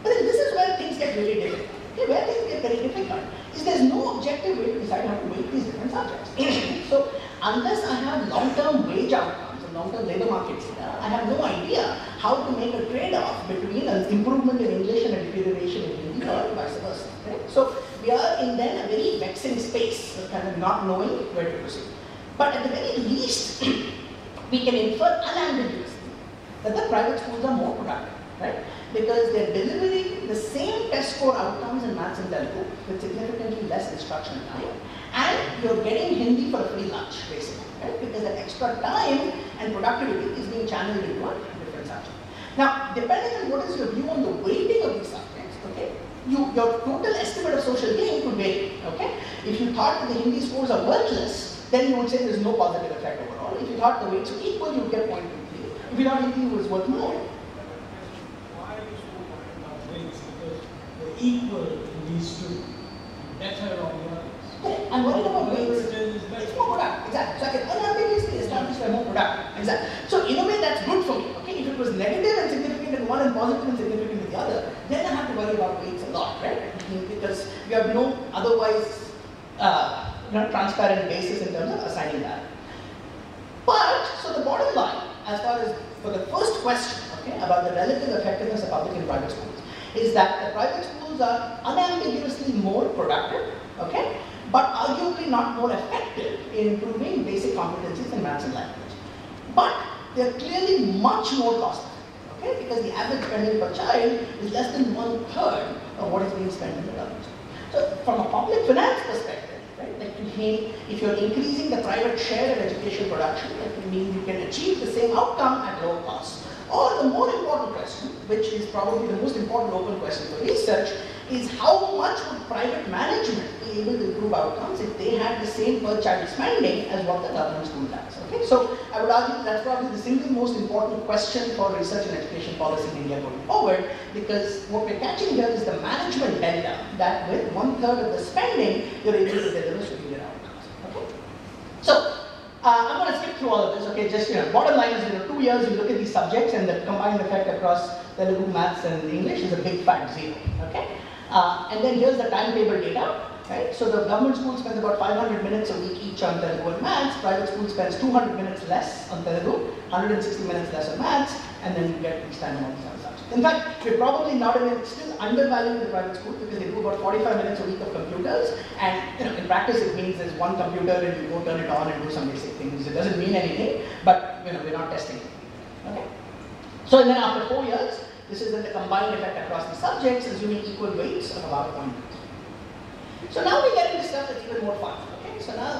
Speaker 3: But then this is where things get really difficult. Okay, where things get very difficult is there's no objective way to decide how to weight these different subjects. So unless I have long-term wage outcomes and long-term labor market data, I have no idea how to make a trade-off between an improvement in English and a deterioration in Hindi or vice versa. Okay? So we are in then a very vexing space of kind of not knowing where to proceed. But at the very least, we can infer unambiguously that the private schools are more productive, right? Because they're delivering the same test score outcomes in maths and Telugu with significantly less instruction time, and you're getting Hindi for a free lunch, basically, right? Because that extra time and productivity is being channeled into a different subject. Now, depending on what is your view on the weighting of these subjects, okay, your total estimate of social gain could vary, okay? If you thought that the Hindi scores are worthless, then you would say there's no positive effect overall. If you thought the weights were equal, you'd get 0.23. If you thought Hindi was worth more.
Speaker 2: Why are you so worried about weights? Because they're equal in these two. Better on the others.
Speaker 3: Okay, I'm worried about weights. It's more productive, exactly. So I can unambiguously establish they're more productive, exactly. So in a way that's good for me, okay? If it was negative and significant in one and positive and significant in the other, then I have to worry about weights a lot, right? Because we have no otherwise transparent basis in terms of assigning that. But, so the bottom line, as far as for the first question, okay, about the relative effectiveness of public and private schools, is that the private schools are unambiguously more productive, okay, but arguably not more effective in improving basic competencies in maths and language. But they're clearly much more costly, okay, because the average spending per child is less than 1/3 of what is being spent in the government school. So from a public finance perspective, right, that can mean if you're increasing the private share of education production, that can mean you can achieve the same outcome at lower cost. Or the more important question, which is probably the most important open question for research, is how much would private management be able to improve outcomes if they had the same per child spending as what the government school does? Okay, so I would argue that's probably the single most important question for research and education policy in India going forward, because what we're catching here is the management delta that with 1/3 of the spending, you're able to deliver superior outcomes. Okay, so I'm going to skip through all of this. Okay, just bottom line is 2 years you look at these subjects and the combined effect across Telugu, maths, and English is a big fat 0. Okay. And then here's the timetable data, right? So the government school spends about 500 minutes a week each on Telugu and maths, private school spends 200 minutes less on Telugu, 160 minutes less on maths, and then you get these time on these other subjects. In fact, we're probably not even still undervaluing the private school because they do about 45 minutes a week of computers, and in practice it means there's one computer and you go turn it on and do some basic things. It doesn't mean anything, but we're not testing it. Okay. So and then after 4 years, this is then the combined effect across the subjects, assuming equal weights of about 1. So now we get into stuff that's even more fun. Okay, so now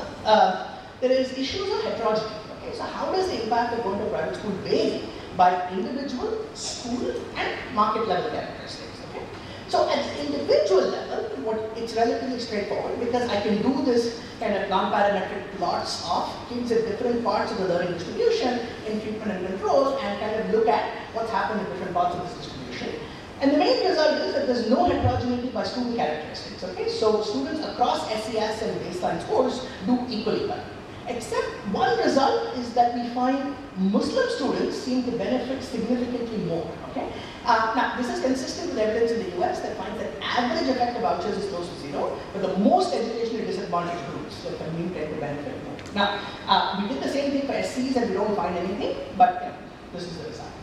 Speaker 3: there is issues of heterogeneity. Okay, so how does the impact of going to private school vary by individual, school, and market level characteristics? Okay, so at the individual level, it's relatively straightforward because I can do this kind of non-parametric plots of kids at different parts of the learning distribution in treatment and control, and kind of look at what's happened in different parts of this distribution. And the main result is that there's no heterogeneity by student characteristics. Okay, so students across SES and baseline scores do equally well. Except one result is that we find Muslim students seem to benefit significantly more. Okay, now this is consistent with evidence in the US that finds that average effect of vouchers is close to 0, but the most educationally disadvantaged groups like tend to benefit more. Now we did the same thing for SCs and we don't find anything, but this is the result.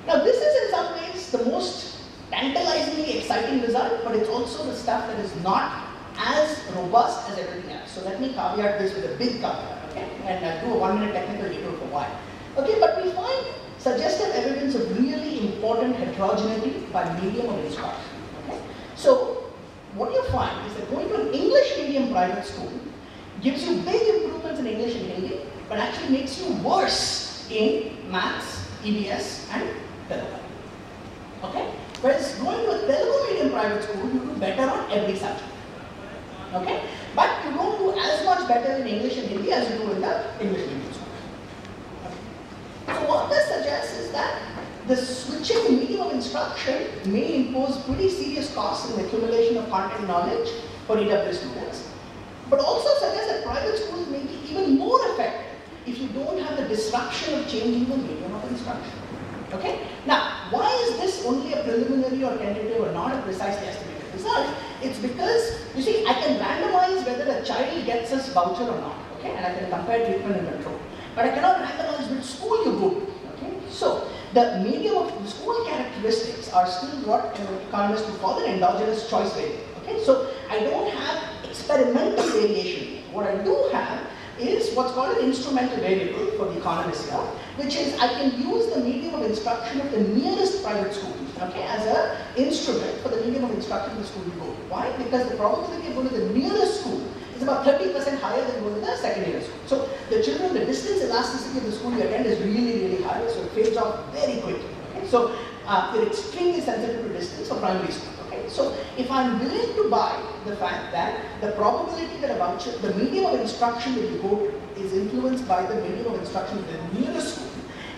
Speaker 3: Now this is in some ways the most tantalizingly exciting result, but it's also the stuff that is not as robust as everything else. So let me caveat this with a big caveat, okay? And I'll do a 1-minute technical detour for why. Okay, but we find suggestive evidence of really important heterogeneity by medium of instruction. Okay? So what you find is that going to an English medium private school gives you big improvements in English and Hindi, but actually makes you worse in maths, EBS, and Telugu. Okay? Whereas going to a Telugu medium private school, you do better on every subject. Okay? But you don't do as much better in English and Hindi as you do in the English medium school. Okay. So what this suggests is that the switching medium of instruction may impose pretty serious costs in the accumulation of content knowledge for EW students, but also suggests that private schools may be even more effective if you don't have the disruption of changing the medium of instruction. Okay? Now, why is this only a preliminary or tentative or not a precisely estimated result? It's because, you see, I can randomize whether a child gets this voucher or not, okay? And I can compare treatment and control. But I cannot randomize which school you go to, okay? So, the medium of the school characteristics are still what economists would call an endogenous choice variable, Okay, so I don't have experimental variation. What I do have is what's called an instrumental variable for the economists here, which is I can use the medium of instruction of the nearest private school, okay, as an instrument for the medium of instruction of the school you go to. Why? Because the probability of going to the nearest school is about 30% higher than going to the second nearest school. So the children, the distance elasticity of the school you attend is really, really high, so it fades off very quickly. Okay? So they're extremely sensitive to distance for primary school. Okay? So if I'm willing to buy the fact that the probability that a voucher, the medium of instruction that you go to is influenced by the medium of instruction of the nearest school,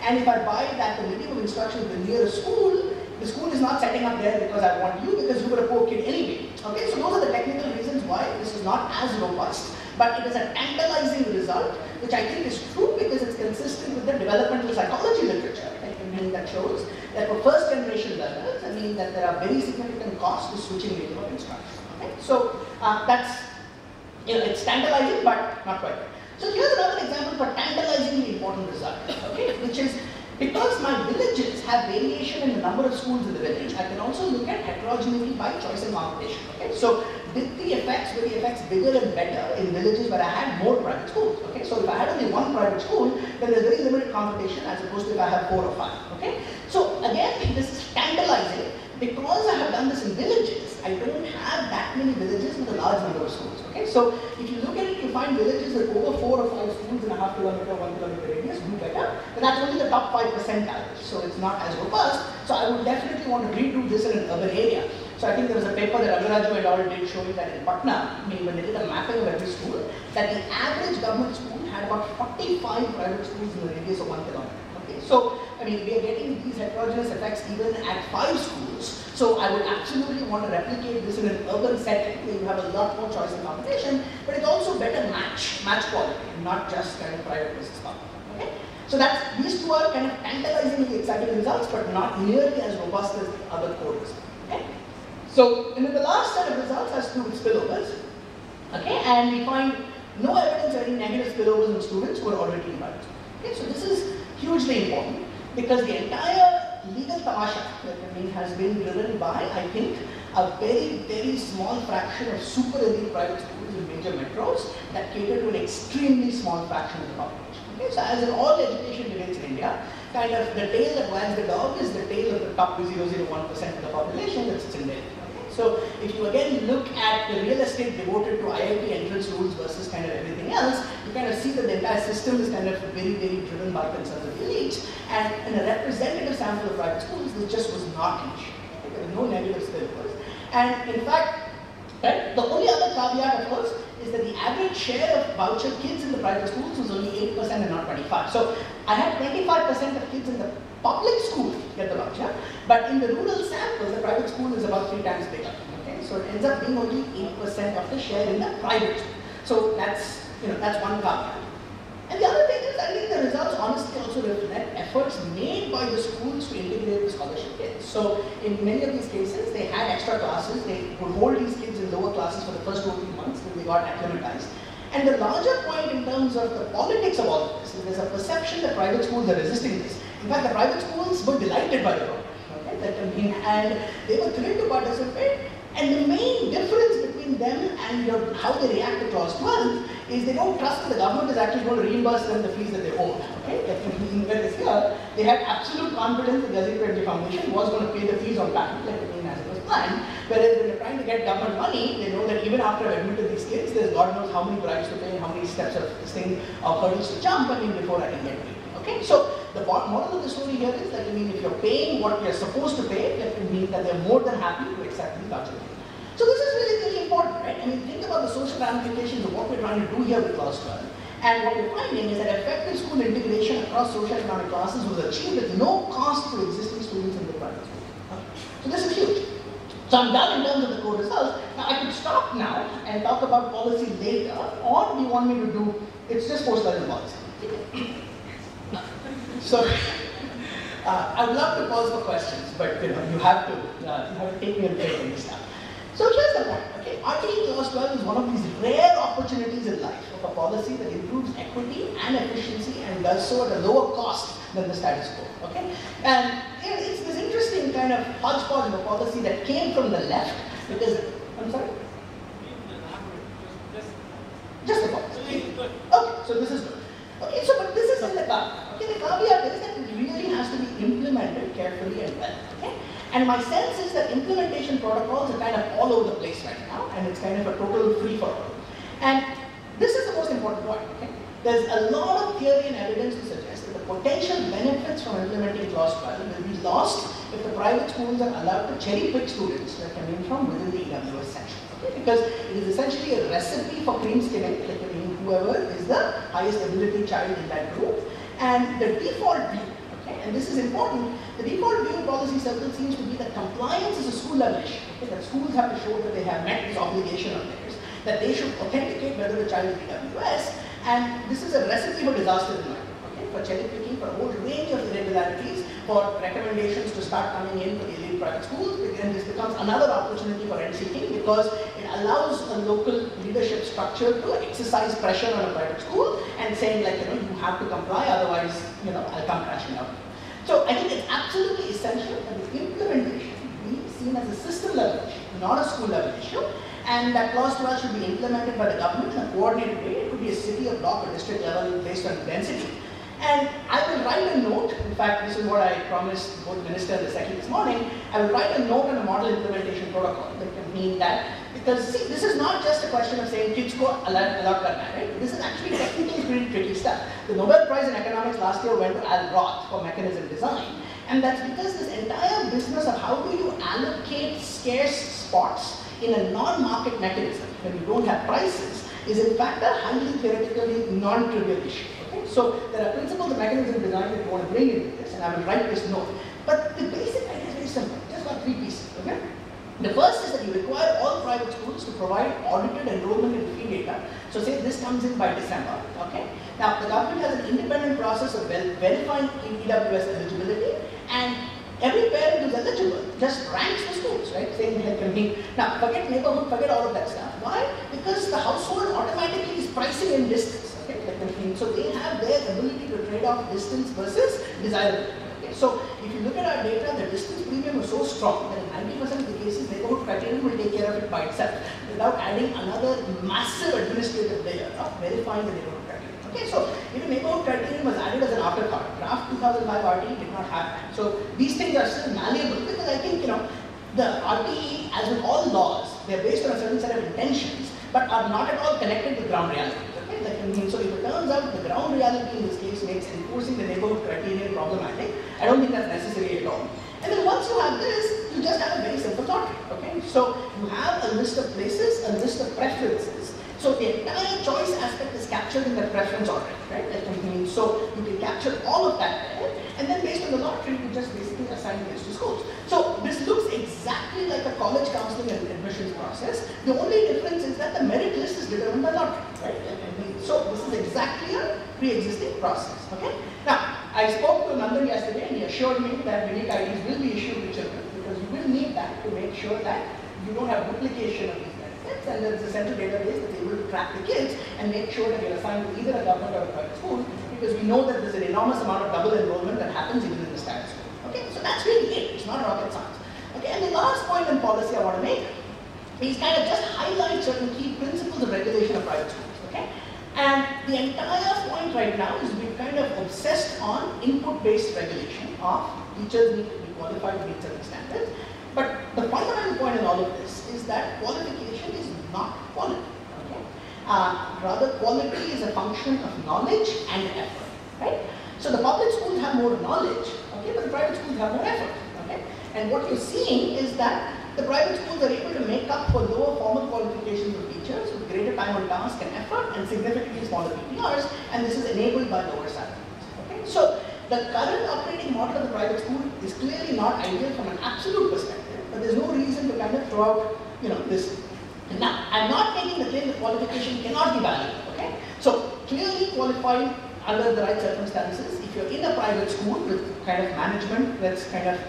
Speaker 3: and if I buy that the medium of instruction of the nearest school, the school is not setting up there because I want you, because you were a poor kid anyway. Okay, so those are the technical reasons why this is not as robust, but it is a tantalizing result, which I think is true because it's consistent with the developmental psychology literature. Right? I mean, that shows that for first generation learners, I mean that there are very significant costs to switching medium of instruction. Okay, so that's, it's tantalizing, but not quite. So here's another example for tantalizingly important result. Okay, which is, because my villages have variation in the number of schools in the village, I can also look at heterogeneity by choice and competition. Okay? So were the effects bigger and better in villages where I had more private schools? Okay? So if I had only one private school, then there's very limited competition as opposed to if I have 4 or 5. Okay? So again, this is tantalizing. Because I have done this in villages, I don't have that many villages with a large number of schools. Okay? So if you look at it, you find villages with over 4 or 5 schools in a half kilometer, 1 kilometer radius do better, but that's only the top 5 percentile, so it's not as robust. So I would definitely want to redo this in an urban area. So I think there was a paper that Agaraju and all did showing that in Patna, I mean, when they did a mapping of every school, that the average government school had about 45 private schools in the radius of 1 kilometer. Okay? So I mean, we are getting these heterogeneous effects even at 5 schools. So I would absolutely want to replicate this in an urban setting where you have a lot more choice and competition, but it's also better match quality, not just kind of private versus public. Okay? So these two are kind of tantalizingly exciting results, but not nearly as robust as the other core results. Okay? So, and then the last set of results has to do with spillovers. Okay? And we find no evidence of any negative spillovers in students who are already in private school. Okay? So this is hugely important, because the entire legal tamasha has been driven by, I think, a very, very small fraction of super elite private schools in major metros that cater to an extremely small fraction of the population. Okay? So as in all education debates in India, kind of the tail that wags the dog is the tail of the top 0.001% of the population that sits in Delhi. So if you again look at the real estate devoted to IIT entrance rules versus kind of everything else, you kind of see that the entire system is kind of very, very driven by concerns of the elites. And in a representative sample of private schools, this just was not an issue. There were no negative spillovers. And in fact, right, the only other caveat, of course, is that the average share of voucher kids in the private schools was only 8% and not 25%. So I had 25% of kids in the public school get the voucher, but in the rural sample, the private school is about 3 times bigger. Okay? So it ends up being only 8% of the share in the private school. So that's one caveat. And the other thing is, I think the results honestly also reflect efforts made by the schools to integrate the scholarship kids. So in many of these cases, they had extra classes. They would hold these kids in lower classes for the first 2 or 3 months till they got acclimatized. And the larger point in terms of the politics of all of this is there's a perception that private schools are resisting this. In fact, the private schools were delighted by the program. Okay? And they were thrilled to participate. And the main difference between them and how they react to clause 12 is they don't trust that the government is actually going to reimburse them the fees that they owe. Okay? Whereas here, they had absolute confidence that the Gazette Preventi Foundation was going to pay the fees on time, as it was planned. Whereas when they're trying to get government money, they know that even after I've admitted these kids, there's God knows how many bribes to pay and how many steps of this thing, of hurdles to jump, before I can get paid. Okay? So the moral of the story here is that if you're paying what you're supposed to pay, that means that they're more than happy to accept the voucher. So this is really, really important, right? Think about the social ramifications of what we're trying to do here with clause 12. And what we're finding is that effective school integration across socio-economic classes was achieved at no cost to existing students in the private school. So this is huge. So I'm done in terms of the core results. Now I could stop now and talk about policy later, or do you want me to do, it's just post-level policy. So I would love to pause for questions, but you have to take me on faith in this stuff. So here's the point, okay? Article clause 12 is one of these rare opportunities in life of a policy that improves equity and efficiency and does so at a lower cost than the status quo, okay? And it's this interesting kind of hodgepodge of a policy that came from the left because, I'm sorry? implemented carefully and well. Okay? And my sense is that implementation protocols are kind of all over the place right now, and it's kind of a total free-for-all. And this is the most important point. Okay? There's a lot of theory and evidence to suggest that the potential benefits from implementing Clause 12 will be lost if the private schools are allowed to cherry-pick students that are coming from within the EWS section. Okay? Because it is essentially a recipe for cream skimming, like whoever is the highest ability child in that group. And the default view, okay, and this is important, the default view in policy circles seems to be that compliance is a school level issue. Okay? That schools have to show that they have met this obligation of theirs, that they should authenticate whether the child is EWS, and this is a recipe for disaster in my view. Okay? For cherry picking, for a whole range of irregularities, for recommendations to start coming in for the elite private schools, and this becomes another opportunity for end seeking because it allows a local leadership structure to exercise pressure on a private school and saying like, you have to comply, otherwise, I'll come crashing out. So I think it's absolutely essential that the implementation be seen as a system level issue, not a school level issue, and that Clause 12 should be implemented by the government in a coordinated way. It could be a city or block or district level based on density. And I will write a note, in fact, this is what I promised both Minister and the Secretary this morning, I will write a note on a model implementation protocol that can mean that, because see, this is not just a question of saying kids go allowed karna, right? This is actually technically pretty tricky stuff. The Nobel Prize in Economics last year went to Al Roth for mechanism design, and that's because this entire business of how do you allocate scarce spots in a non-market mechanism when you don't have prices is in fact a highly theoretically non-trivial issue. Okay? So there are principles of mechanism design that you want to bring into this, and I will write this note. But the basic idea is very simple. Just got three pieces. Okay? The first is that you require all private schools to provide audited enrollment and fee data. So say this comes in by December. Okay? Now the government has an independent process of verifying EWS eligibility, and every parent who's eligible just ranks the schools, right? Saying like, now forget neighborhood, forget all of that stuff. Why? Because the household automatically is pricing in distance. Okay? So they have their ability to trade off distance versus desirability. Okay? So if you look at our data, the distance premium is so strong that in 90% of the cases, neighborhood criterion will take care of it by itself without adding another massive administrative layer of verifying the neighborhood criterion. Okay, so even neighborhood criterion was added as an afterthought. Draft 2005 RTE did not have that. So these things are still malleable because I think, the RTE, as with all laws, they're based on a certain set of intentions, but are not at all connected with ground reality. Okay, so if it turns out the ground reality in this case makes enforcing the neighborhood criterion problematic, I don't think that's necessary at all. And then once you have this, you just have a very simple lottery. Okay, so you have a list of places, a list of preferences. So the entire choice aspect is captured in the preference already, right? So you can capture all of that there, and then based on the lottery, you just basically assign this to schools. So this looks exactly like a college counseling and admissions process. The only difference is that the merit list is determined by lottery, right? So this is exactly a pre-existing process, okay? Now, I spoke to Nandan yesterday, and he assured me that unique IDs will be issued to children because you will need that to make sure that you don't have duplication of these benefits, and there is a central database that's able to track the kids and make sure that you're assigned to either a government or a private school, because we know that there's an enormous amount of double enrollment that happens even in the standard school. Okay, so that's really it. It's not rocket science. Okay, and the last point in policy I want to make is kind of just highlight certain key principles of regulation of private schools. Okay, and the entire point right now is we've kind of obsessed on input-based regulation of teachers need to be qualified to meet certain standards. But the fundamental point in all of this is that qualification is not quality. Okay? Rather, quality is a function of knowledge and effort. Right? So the public schools have more knowledge, okay, but the private schools have more effort. Okay? And what you're seeing is that the private schools are able to make up for lower formal qualifications of teachers with greater time on task and effort and significantly smaller PPRs, and this is enabled by lower salaries. Okay? So the current operating model of the private school is clearly not ideal from an absolute perspective, but there's no reason to kind of throw out, this. Now, I'm not making the claim that qualification cannot be valuable. Okay? So clearly qualified under the right circumstances, if you're in a private school with kind of management that's kind of,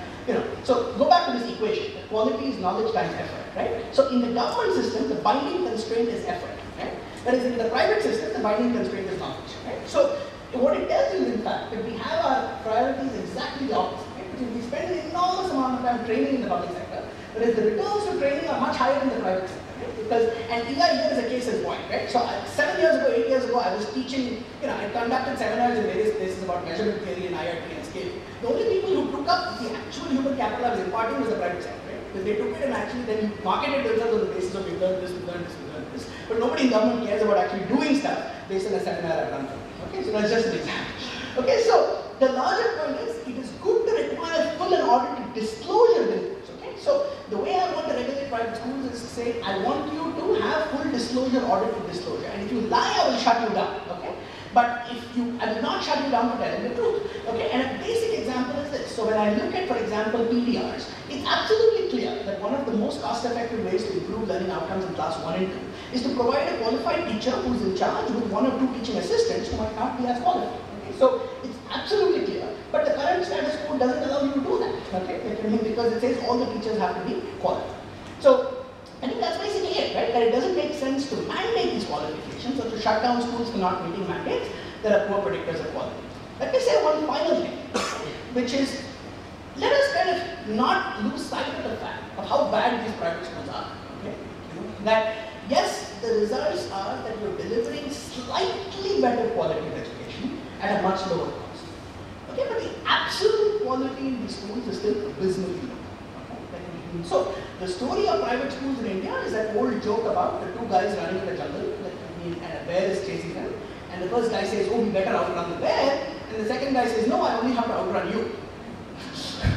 Speaker 3: so go back to this equation. The quality is knowledge times effort, right? So in the government system, the binding constraint is effort, right? Whereas in the private system, the binding constraint is knowledge, right? So what it tells you is, in fact, that we have our priorities exactly the opposite, right? Which is we spend an enormous amount of time training in the public sector, whereas the returns to training are much higher in the private sector. Because, and here is a case in point, right? So 7 years ago, 8 years ago, I was teaching, I conducted seminars in various places about measurement theory and IRT and scale. The only people who took up the actual human capital I was imparting was the private sector, right? Because they took it and actually then marketed themselves on the basis of we learned this, we learned this, we learned this. But nobody in government cares about actually doing stuff based on a seminar I've done. Okay, so that's just an example. Okay, so the larger point is it is good to require full and audited disclosure of inputs. Okay, so the way I want to regulate private schools is to say I want you to have full disclosure, audited disclosure, and if you lie, I will shut you down. Okay. But if you, I will not shut you down for telling the truth. Okay, and a basic example is this. So when I look at, for example, PDRs, it's absolutely clear that one of the most cost-effective ways to improve learning outcomes in class 1 and 2 is to provide a qualified teacher who's in charge with 1 or 2 teaching assistants who might not be as qualified. Okay, so it's absolutely clear. But the current status quo doesn't allow you to do that. Okay, because it says all the teachers have to be qualified. So I think that's basically it, right? That it doesn't make sense to mandate these qualifications or to shut down schools for not meeting mandates that are poor predictors of quality. Let me say one final thing, which is, let us kind of not lose sight of the fact of how bad these private schools are. Okay? That yes, the results are that you're delivering slightly better quality of education at a much lower cost. Okay, but the absolute quality in these schools is still abysmally low. So, the story of private schools in India is that old joke about the 2 guys running in the jungle, and a bear is chasing them, and the first guy says, oh, we better outrun the bear, and the second guy says, no, I only have to outrun you.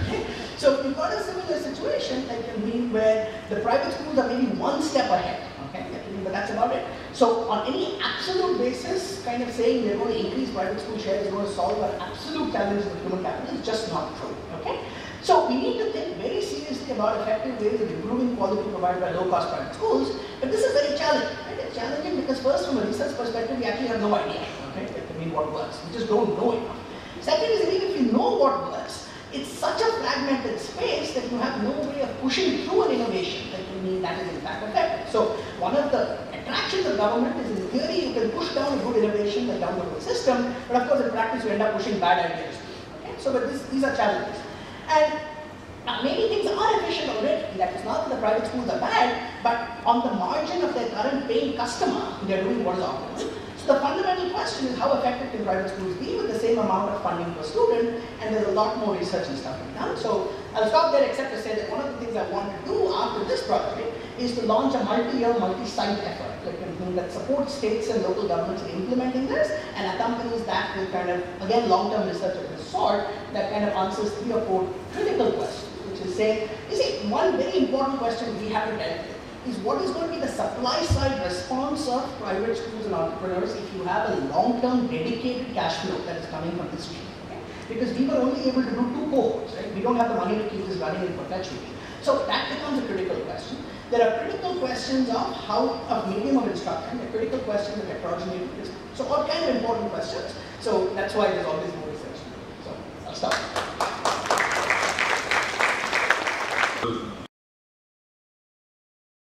Speaker 3: Okay? So, you've got a similar situation that can mean where the private schools are maybe 1 step ahead, okay? But that's about it. So, on any absolute basis, kind of saying we're going to increase private school share is going to solve our absolute challenges with human capital is just not true, okay? So we need to think very seriously about effective ways of improving quality provided by low-cost private schools, but this is very challenging. Right? It's challenging because first, from a research perspective, we actually have no idea, okay? What works. We just don't know enough. Second is, even if you know what works, it's such a fragmented space that you have no way of pushing through an innovation that is in fact effective. So one of the attractions of government is, in theory, you can push down a good innovation like down the whole system, but of course in practice you end up pushing bad ideas. Okay? So but these are challenges. And many things are efficient already. That is not that the private schools are bad, but on the margin of their current paying customer, they are doing what is optimal. So the fundamental question is how effective can private schools be with the same amount of funding per student, and there's a lot more research and stuff being done. So I'll stop there except to say that one of the things I want to do after this project is to launch a multi-year, multi-site effort that supports states and local governments in implementing this and accompanies that with kind of, again, long-term research of this sort that kind of answers 3 or 4 critical questions, which is saying, you see, one very important question we haven't dealt with is what is going to be the supply side response of private schools and entrepreneurs if you have a long-term dedicated cash flow that is coming from this stream. Okay? Because we were only able to do 2 cohorts, right? We don't have the money to keep this running in perpetuity. So that becomes a critical question. There are critical questions of medium of instruction, there are critical questions of heterogeneity. So all kind of important questions. So that's why there's always more research. So I'll stop.